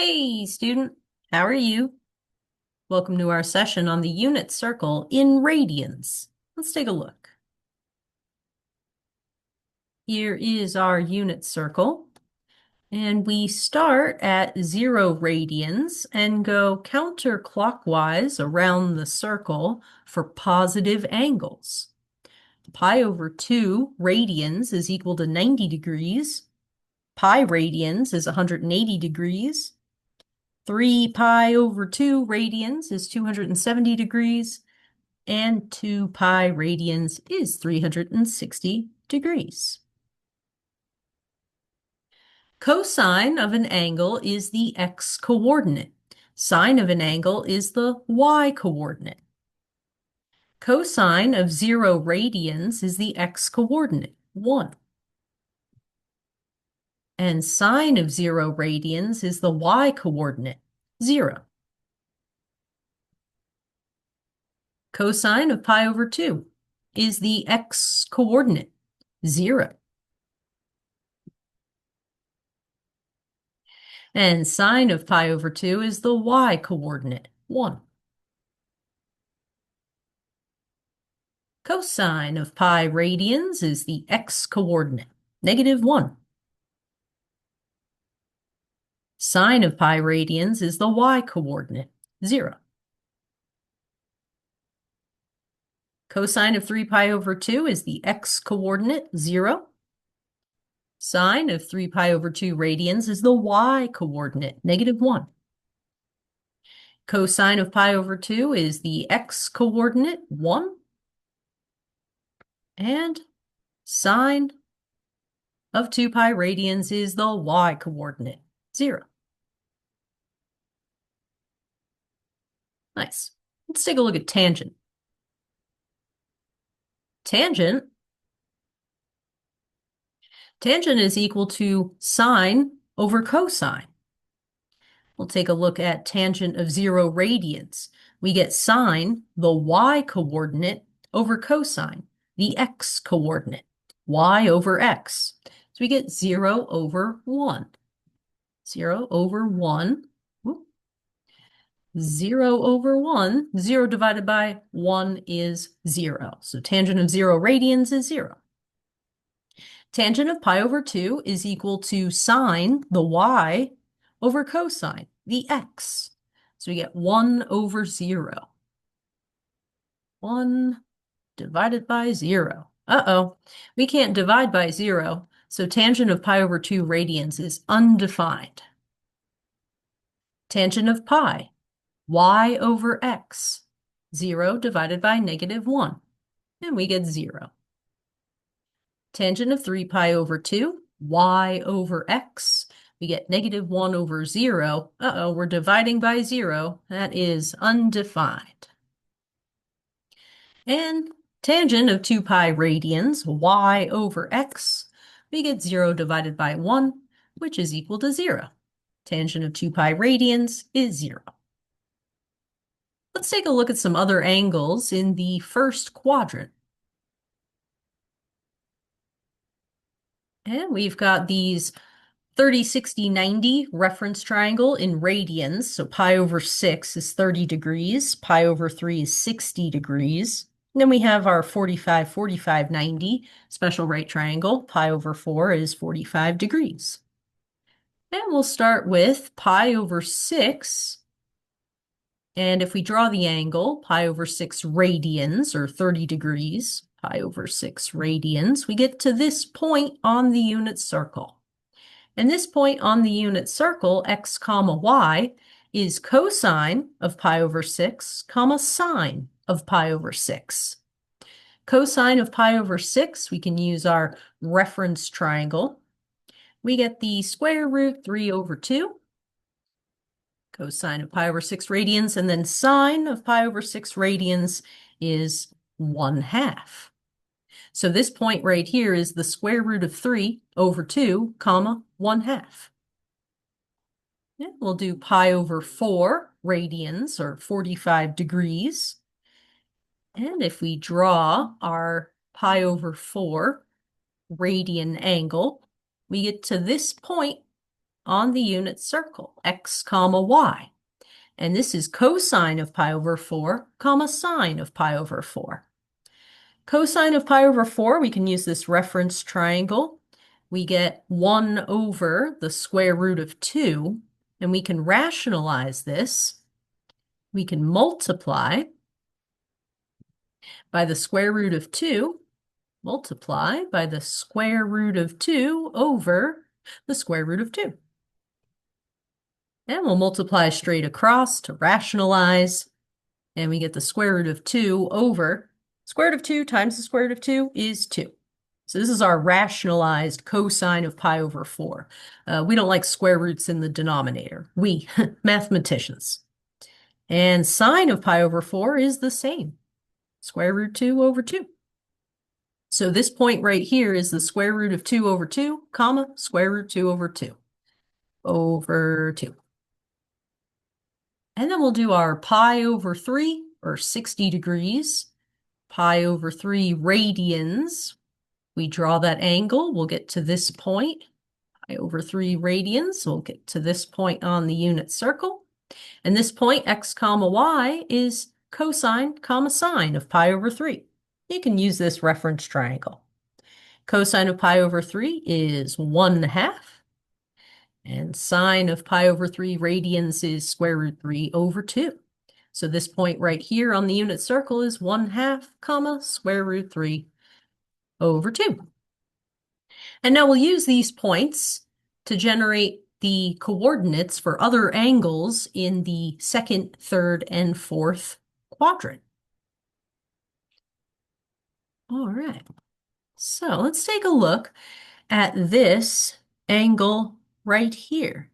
Hey, student, how are you? Welcome to our session on the unit circle in radians. Let's take a look. Here is our unit circle, and we start at 0 radians and go counterclockwise around the circle for positive angles. Pi over 2 radians is equal to 90 degrees. Pi radians is 180 degrees. 3 pi over 2 radians is 270 degrees, and 2 pi radians is 360 degrees. Cosine of an angle is the x-coordinate. Sine of an angle is the y-coordinate. Cosine of 0 radians is the x-coordinate, 1. And sine of 0 radians is the y-coordinate, 0. Cosine of pi over 2 is the x-coordinate, 0. And sine of pi over 2 is the y-coordinate, 1. Cosine of pi radians is the x-coordinate, -1. Sine of pi radians is the y-coordinate, 0. Cosine of 3 pi over 2 is the x-coordinate, 0. Sine of 3 pi over 2 radians is the y-coordinate, -1. Cosine of pi over 2 is the x-coordinate, 1. And sine of 2 pi radians is the y-coordinate, 0. Nice. Let's take a look at tangent. Tangent is equal to sine over cosine. We'll take a look at tangent of 0 radians. We get sine, the y-coordinate, over cosine, the x-coordinate, y over x. So we get 0 over 1. 0 over 1. 0 over 1. 0 divided by 1 is 0. So tangent of 0 radians is 0. Tangent of pi over 2 is equal to sine, the y, over cosine, the x. So we get 1 over 0. 1 divided by 0. Uh-oh, we can't divide by 0, so tangent of pi over 2 radians is undefined. Tangent of pi, y over x. 0 divided by -1, and we get 0. Tangent of 3 pi over 2, y over x. We get -1 over 0. Uh-oh, we're dividing by 0. That is undefined. And tangent of 2 pi radians, y over x. We get 0 divided by 1, which is equal to 0. Tangent of 2 pi radians is 0. Let's take a look at some other angles in the first quadrant. And we've got these 30, 60, 90 reference triangle in radians. So pi over 6 is 30 degrees. Pi over 3 is 60 degrees. And then we have our 45, 45, 90 special right triangle. Pi over 4 is 45 degrees. And we'll start with pi over 6. And if we draw the angle, pi over 6 radians, or 30 degrees, pi over 6 radians, we get to this point on the unit circle. And this point on the unit circle, x comma y, is cosine of pi over 6, comma sine of pi over 6. Cosine of pi over 6, we can use our reference triangle. We get the square root 3 over 2. Cosine of pi over 6 radians, and then sine of pi over 6 radians is 1/2. So this point right here is the square root of 3 over 2, comma, 1/2. Yeah, we'll do pi over 4 radians, or 45 degrees. And if we draw our pi over 4 radian angle, we get to this point on the unit circle, x comma y. And this is cosine of pi over 4, comma sine of pi over 4. Cosine of pi over 4, we can use this reference triangle. We get 1 over the square root of 2, and we can rationalize this. We can multiply by the square root of 2, multiply by the square root of 2 over the square root of 2. And we'll multiply straight across to rationalize, and we get the square root of 2 over square root of 2 times the square root of 2 is 2. So this is our rationalized cosine of pi over 4. We don't like square roots in the denominator. We, mathematicians. And sine of pi over 4 is the same. Square root 2 over 2. So this point right here is the square root of 2 over 2, comma, square root 2 over 2. Over 2. And then we'll do our pi over 3, or 60 degrees. Pi over 3 radians. We draw that angle, we'll get to this point. Pi over 3 radians, we'll get to this point on the unit circle. And this point, x comma y, is cosine comma sine of pi over 3. You can use this reference triangle. Cosine of pi over 3 is 1/2. And sine of pi over 3 radians is square root 3 over 2. So this point right here on the unit circle is 1/2, comma, square root 3 over 2. And now we'll use these points to generate the coordinates for other angles in the second, third, and fourth quadrant. All right, so let's take a look at this angle right here.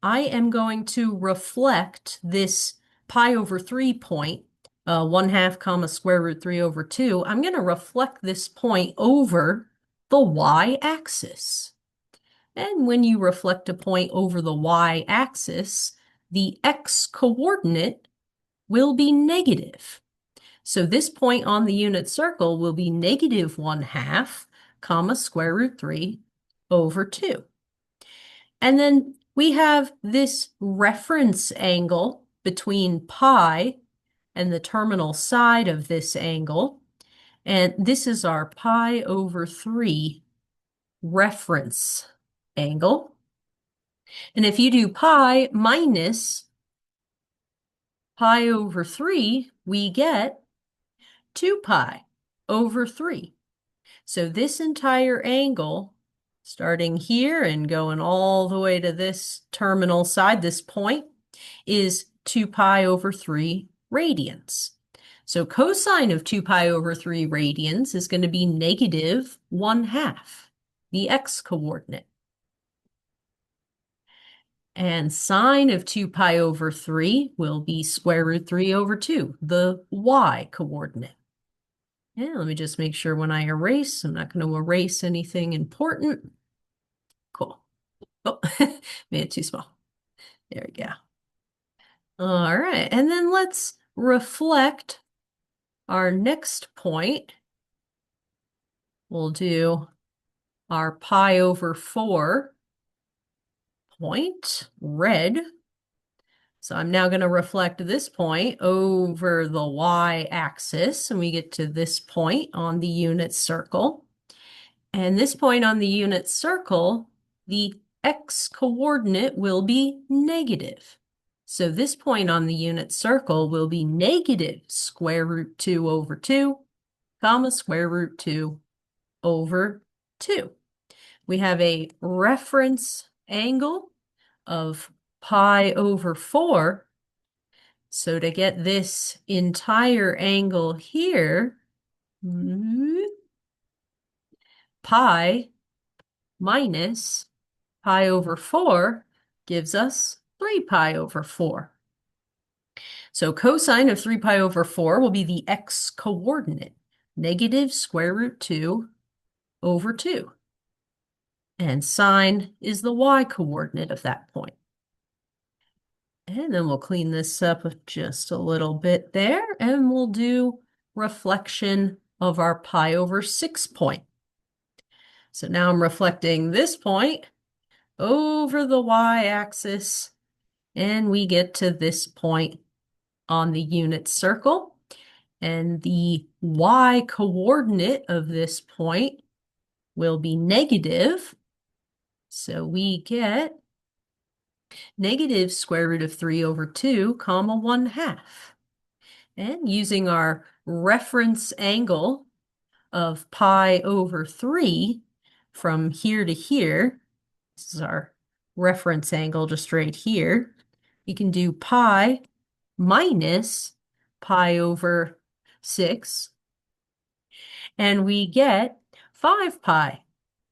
I am going to reflect this pi over 3 point, 1/2 comma square root 3 over 2. I'm going to reflect this point over the y-axis. And when you reflect a point over the y-axis, the x-coordinate will be negative. So this point on the unit circle will be negative 1/2 comma square root 3 over 2. And then we have this reference angle between pi and the terminal side of this angle. And this is our pi over 3 reference angle. And if you do pi minus pi over 3, we get 2 pi over 3. So this entire angle, starting here and going all the way to this terminal side, this point, is 2 pi over 3 radians. So cosine of 2 pi over 3 radians is going to be negative 1/2, the x-coordinate. And sine of 2 pi over 3 will be square root 3 over 2, the y-coordinate. Yeah, let me just make sure when I erase, I'm not going to erase anything important. Cool. Oh, made it too small. There we go. All right, and then let's reflect our next point. We'll do our pi over 4 point, red. So I'm now going to reflect this point over the y-axis, and we get to this point on the unit circle. And this point on the unit circle, the x-coordinate will be negative. So this point on the unit circle will be negative square root 2 over 2, comma, square root 2 over 2. We have a reference angle of pi over 4. So to get this entire angle here, pi minus pi over 4 gives us 3 pi over 4. So cosine of 3 pi over 4 will be the x-coordinate, negative square root 2 over 2. And sine is the y-coordinate of that point. And then we'll clean this up just a little bit there, and we'll do reflection of our pi over 6 point. So now I'm reflecting this point over the y-axis, and we get to this point on the unit circle. And the y-coordinate of this point will be negative. So we get negative square root of 3 over 2, comma 1/2. And using our reference angle of pi over 3 from here to here, this is our reference angle just right here, we can do pi minus pi over 6, and we get 5 pi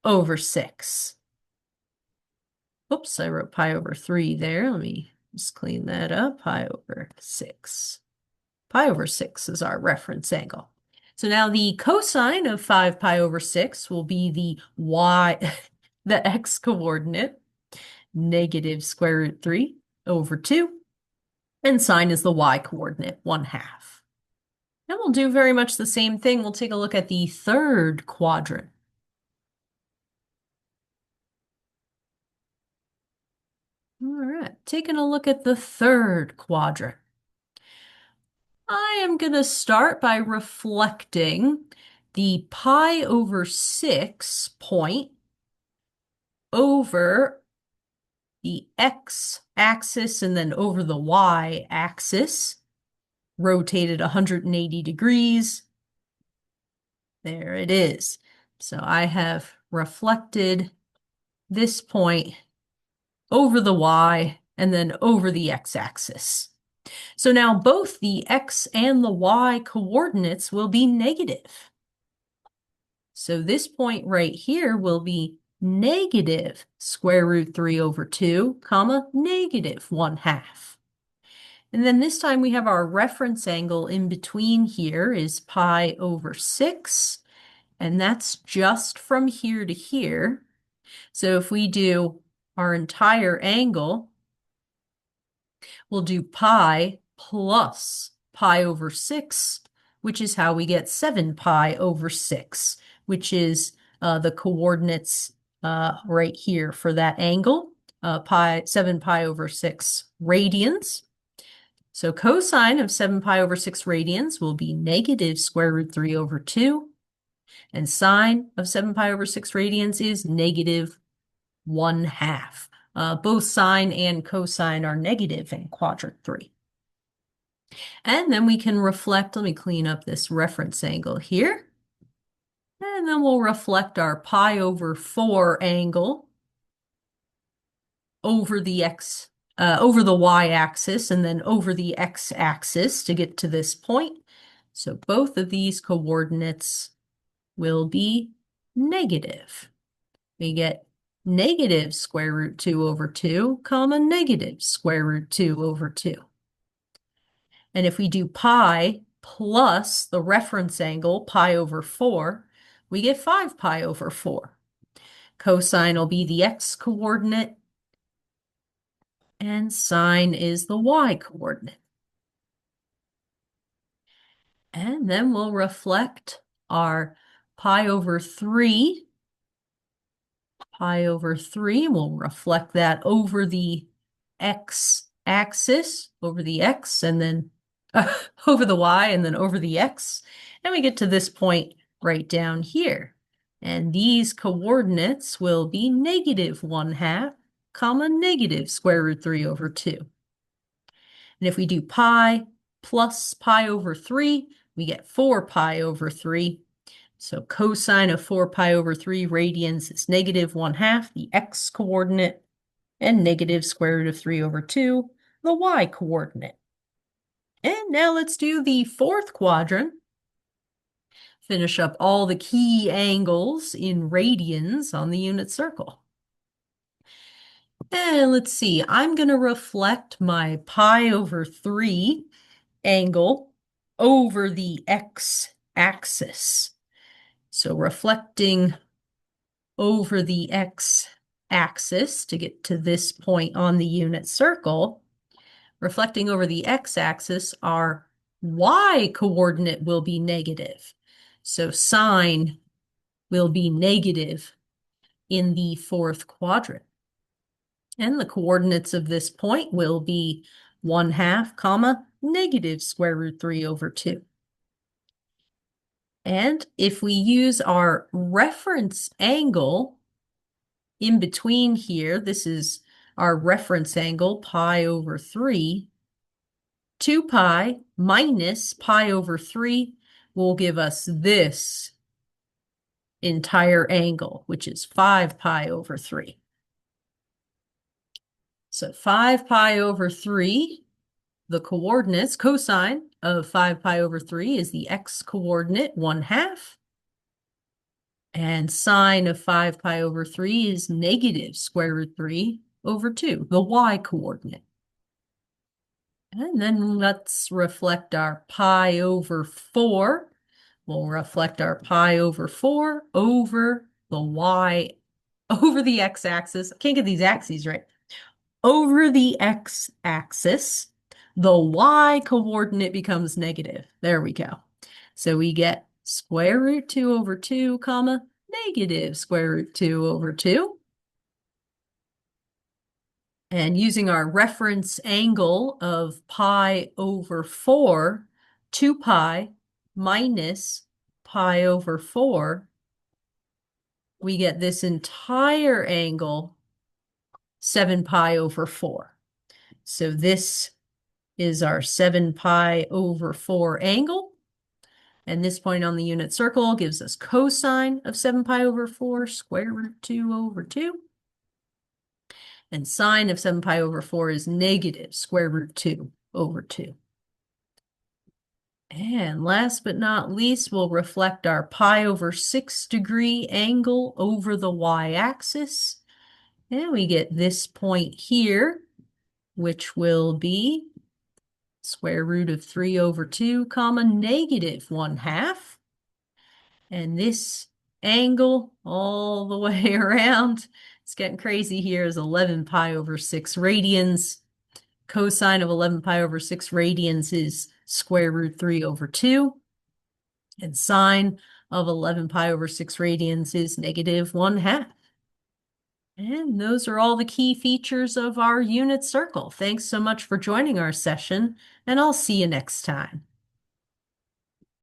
over 6. Oops, I wrote pi over 3 there. Let me just clean that up. Pi over 6. Pi over 6 is our reference angle. So now the cosine of 5 pi over 6 will be the y, the x coordinate, negative square root 3 over 2. And sine is the y coordinate, 1/2. And we'll do very much the same thing. We'll take a look at the third quadrant. All right, taking a look at the third quadrant. I am going to start by reflecting the pi over 6 point over the x-axis and then over the y-axis, rotated 180 degrees. There it is. So I have reflected this point over the y and then over the x-axis. So now both the x and the y coordinates will be negative. So this point right here will be negative square root 3 over 2, comma, negative 1/2. And then this time we have our reference angle in between here is pi over 6, and that's just from here to here. So if we do our entire angle, we'll do pi plus pi over 6, which is how we get 7 pi over 6, which is the coordinates right here for that angle, 7 pi over 6 radians. So cosine of 7 pi over 6 radians will be negative square root 3 over 2, and sine of 7 pi over 6 radians is negative 1/2. Both sine and cosine are negative in quadrant 3. And then we can reflect, let me clean up this reference angle here. And then we'll reflect our pi over 4 angle over the over the y-axis and then over the x-axis to get to this point. So both of these coordinates will be negative. We get negative square root 2 over 2, comma, negative square root 2 over 2. And if we do pi plus the reference angle, pi over 4, we get 5 pi over 4. Cosine will be the x-coordinate, and sine is the y-coordinate. And then we'll reflect our pi over 3. Pi over 3, we'll reflect that over the x-axis, over the x, and then over the y, and then over the x. And we get to this point right down here. And these coordinates will be negative 1/2, comma, negative square root 3 over 2. And if we do pi plus pi over 3, we get 4 pi over 3. So cosine of 4 pi over 3 radians is negative 1/2, the x-coordinate, and negative square root of 3 over 2, the y-coordinate. And now let's do the fourth quadrant. Finish up all the key angles in radians on the unit circle. And let's see, I'm going to reflect my pi over 3 angle over the x-axis. So reflecting over the x-axis to get to this point on the unit circle, reflecting over the x-axis, our y-coordinate will be negative. So sine will be negative in the fourth quadrant. And the coordinates of this point will be 1/2, comma, negative square root 3 over 2. And if we use our reference angle in between here, this is our reference angle, pi over 3, 2 pi minus pi over 3 will give us this entire angle, which is 5 pi over 3. So 5 pi over 3, the coordinates, cosine of 5 pi over 3 is the x coordinate, 1/2. And sine of 5 pi over 3 is negative square root 3 over 2, the y coordinate. And then let's reflect our pi over 4. We'll reflect our pi over 4 over the y, over the x-axis. I can't get these axes right. Over the x-axis, the y coordinate becomes negative. There we go. So we get square root 2 over 2, comma, negative square root 2 over 2. And using our reference angle of pi over 4, 2 pi minus pi over 4, we get this entire angle, 7 pi over 4. So this is our 7 pi over 4 angle. And this point on the unit circle gives us cosine of 7 pi over 4, square root 2 over 2. And sine of 7 pi over 4 is negative square root 2 over 2. And last but not least, we'll reflect our pi over 6 degree angle over the y-axis. And we get this point here, which will be square root of 3 over 2, comma, negative 1/2. And this angle all the way around, it's getting crazy here, is 11 pi over 6 radians. Cosine of 11 pi over 6 radians is square root 3 over 2. And sine of 11 pi over 6 radians is negative 1/2. And those are all the key features of our unit circle. Thanks so much for joining our session, and I'll see you next time.